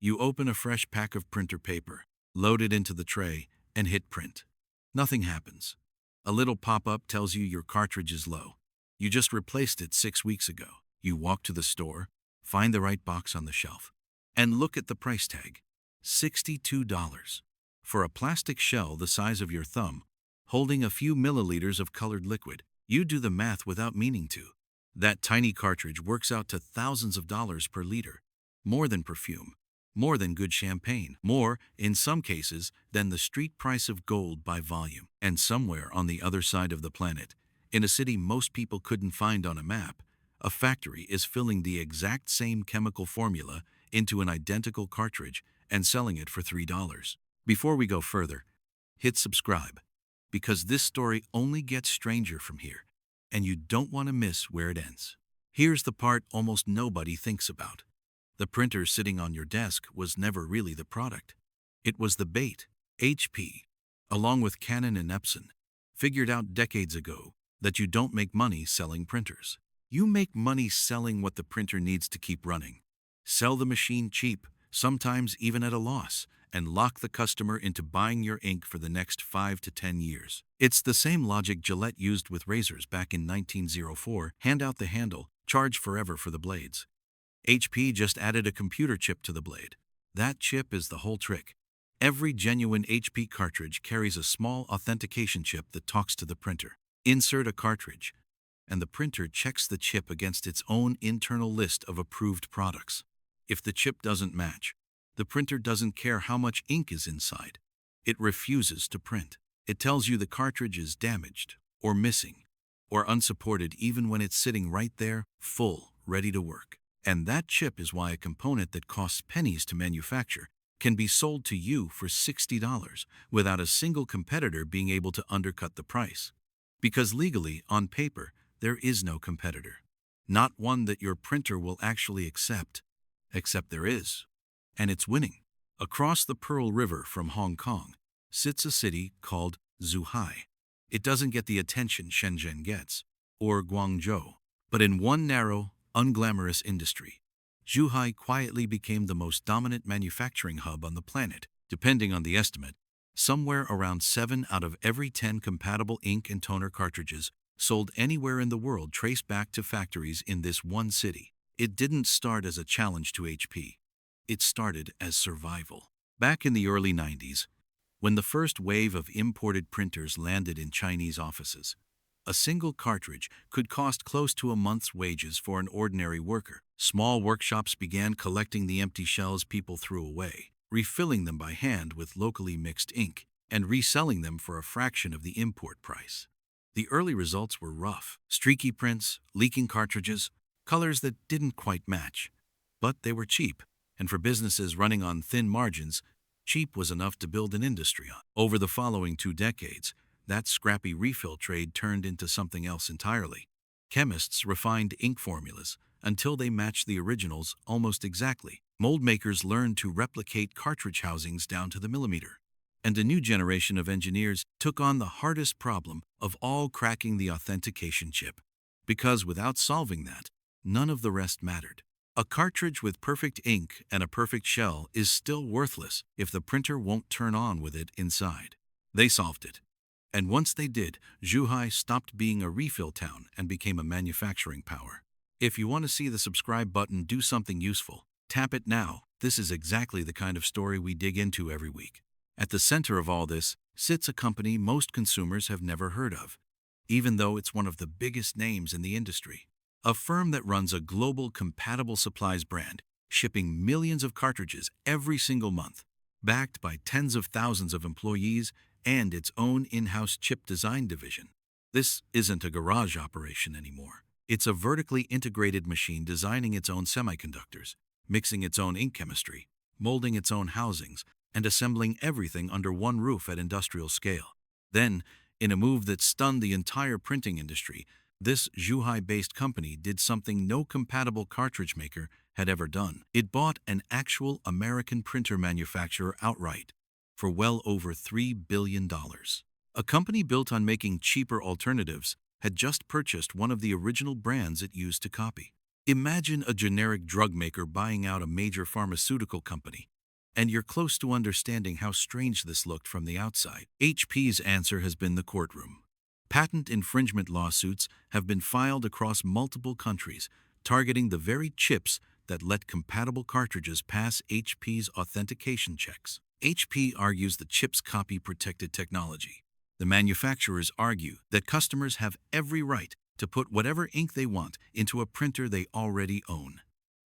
You open a fresh pack of printer paper, load it into the tray, and hit print. Nothing happens. A little pop-up tells you your cartridge is low. You just replaced it 6 weeks ago. You walk to the store, find the right box on the shelf, and look at the price tag. $62. For a plastic shell the size of your thumb, holding a few milliliters of colored liquid. You do the math without meaning to. That tiny cartridge works out to thousands of dollars per liter. More than perfume. More than good champagne. More, in some cases, than the street price of gold by volume. And somewhere on the other side of the planet, in a city most people couldn't find on a map, a factory is filling the exact same chemical formula into an identical cartridge and selling it for $3. Before we go further, hit subscribe, because this story only gets stranger from here, and you don't want to miss where it ends. Here's the part almost nobody thinks about. The printer sitting on your desk was never really the product. It was the bait. HP, along with Canon and Epson, figured out decades ago that you don't make money selling printers. You make money selling what the printer needs to keep running. Sell the machine cheap, sometimes even at a loss, and lock the customer into buying your ink for the next 5 to 10 years. It's the same logic Gillette used with razors back in 1904. Hand out the handle, charge forever for the blades. HP just added a computer chip to the blade. That chip is the whole trick. Every genuine HP cartridge carries a small authentication chip that talks to the printer. Insert a cartridge, and the printer checks the chip against its own internal list of approved products. If the chip doesn't match, the printer doesn't care how much ink is inside. It refuses to print. It tells you the cartridge is damaged, or missing, or unsupported even when it's sitting right there, full, ready to work. And that chip is why a component that costs pennies to manufacture can be sold to you for $60 without a single competitor being able to undercut the price. Because legally, on paper, there is no competitor. Not one that your printer will actually accept. Except there is. And it's winning. Across the Pearl River from Hong Kong sits a city called Zhuhai. It doesn't get the attention Shenzhen gets, or Guangzhou. But in one narrow, unglamorous industry, Zhuhai quietly became the most dominant manufacturing hub on the planet. Depending on the estimate, somewhere around 7 out of every 10 compatible ink and toner cartridges sold anywhere in the world trace back to factories in this one city. It didn't start as a challenge to HP. It started as survival. Back in the early 90s, when the first wave of imported printers landed in Chinese offices, a single cartridge could cost close to a month's wages for an ordinary worker. Small workshops began collecting the empty shells people threw away, refilling them by hand with locally mixed ink, and reselling them for a fraction of the import price. The early results were rough. Streaky prints, leaking cartridges, colors that didn't quite match. But they were cheap, and for businesses running on thin margins, cheap was enough to build an industry on. Over the following 2 decades, that scrappy refill trade turned into something else entirely. Chemists refined ink formulas until they matched the originals almost exactly. Mold makers learned to replicate cartridge housings down to the millimeter. And a new generation of engineers took on the hardest problem of all, cracking the authentication chip. Because without solving that, none of the rest mattered. A cartridge with perfect ink and a perfect shell is still worthless if the printer won't turn on with it inside. They solved it. And once they did, Zhuhai stopped being a refill town and became a manufacturing power. If you want to see the subscribe button do something useful, tap it now. This is exactly the kind of story we dig into every week. At the center of all this sits a company most consumers have never heard of, even though it's one of the biggest names in the industry. A firm that runs a global compatible supplies brand, shipping millions of cartridges every single month, backed by tens of thousands of employees and its own in-house chip design division. This isn't a garage operation anymore. It's a vertically integrated machine designing its own semiconductors, mixing its own ink chemistry, molding its own housings, and assembling everything under one roof at industrial scale. Then, in a move that stunned the entire printing industry, this Zhuhai-based company did something no compatible cartridge maker had ever done. It bought an actual American printer manufacturer outright for well over $3 billion. A company built on making cheaper alternatives had just purchased one of the original brands it used to copy. Imagine a generic drug maker buying out a major pharmaceutical company, and you're close to understanding how strange this looked from the outside. HP's answer has been the courtroom. Patent infringement lawsuits have been filed across multiple countries, targeting the very chips that let compatible cartridges pass HP's authentication checks. HP argues the chips copy protected technology. The manufacturers argue that customers have every right to put whatever ink they want into a printer they already own.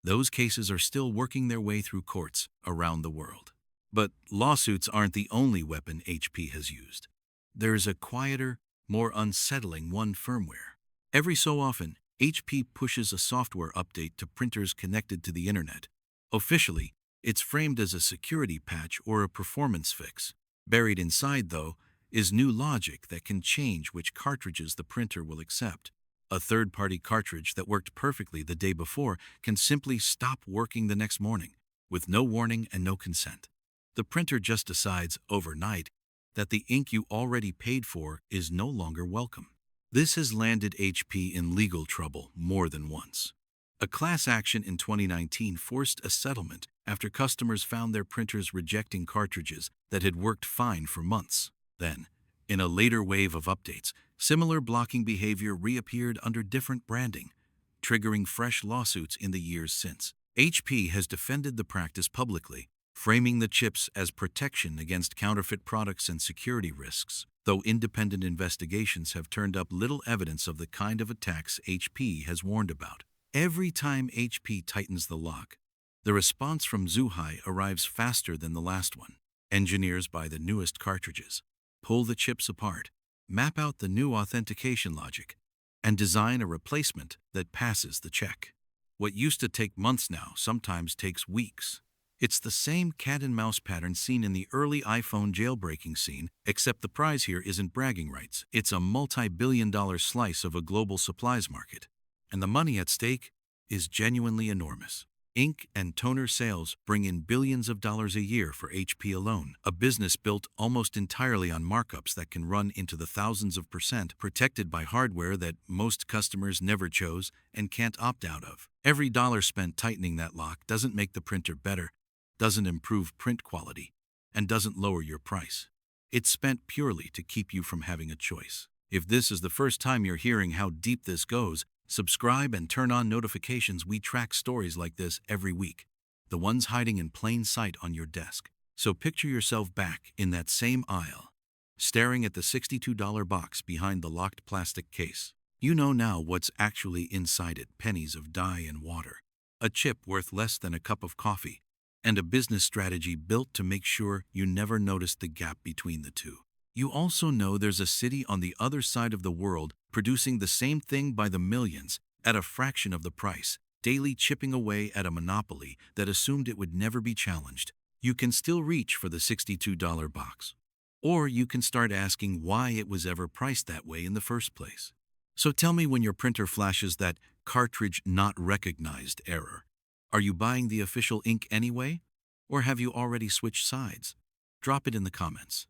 Those cases are still working their way through courts around the world. But lawsuits aren't the only weapon HP has used. There's a quieter, more unsettling one: firmware. Every so often, HP pushes a software update to printers connected to the internet. Officially, it's framed as a security patch or a performance fix. Buried inside, though, is new logic that can change which cartridges the printer will accept. A third-party cartridge that worked perfectly the day before can simply stop working the next morning, with no warning and no consent. The printer just decides overnight that the ink you already paid for is no longer welcome. This has landed HP in legal trouble more than once. A class action in 2019 forced a settlement after customers found their printers rejecting cartridges that had worked fine for months. Then, in a later wave of updates, similar blocking behavior reappeared under different branding, triggering fresh lawsuits in the years since. HP has defended the practice publicly, framing the chips as protection against counterfeit products and security risks, though independent investigations have turned up little evidence of the kind of attacks HP has warned about. Every time HP tightens the lock, the response from Zhuhai arrives faster than the last one. Engineers buy the newest cartridges, pull the chips apart, map out the new authentication logic, and design a replacement that passes the check. What used to take months now sometimes takes weeks. It's the same cat-and-mouse pattern seen in the early iPhone jailbreaking scene, except the prize here isn't bragging rights. It's a multi-billion-dollar slice of a global supplies market. And the money at stake is genuinely enormous. Ink and toner sales bring in billions of dollars a year for HP alone, a business built almost entirely on markups that can run into the thousands of %, protected by hardware that most customers never chose and can't opt out of. Every dollar spent tightening that lock doesn't make the printer better, doesn't improve print quality, and doesn't lower your price. It's spent purely to keep you from having a choice. If this is the first time you're hearing how deep this goes, subscribe and turn on notifications. We track stories like this every week, the ones hiding in plain sight on your desk. So picture yourself back in that same aisle, staring at the $62 box behind the locked plastic case. You know now what's actually inside it: pennies of dye and water, a chip worth less than a cup of coffee, and a business strategy built to make sure you never noticed the gap between the two. You also know there's a city on the other side of the world producing the same thing by the millions at a fraction of the price, daily chipping away at a monopoly that assumed it would never be challenged. You can still reach for the $62 box. Or you can start asking why it was ever priced that way in the first place. So tell me, when your printer flashes that cartridge not recognized error, are you buying the official ink anyway? Or have you already switched sides? Drop it in the comments.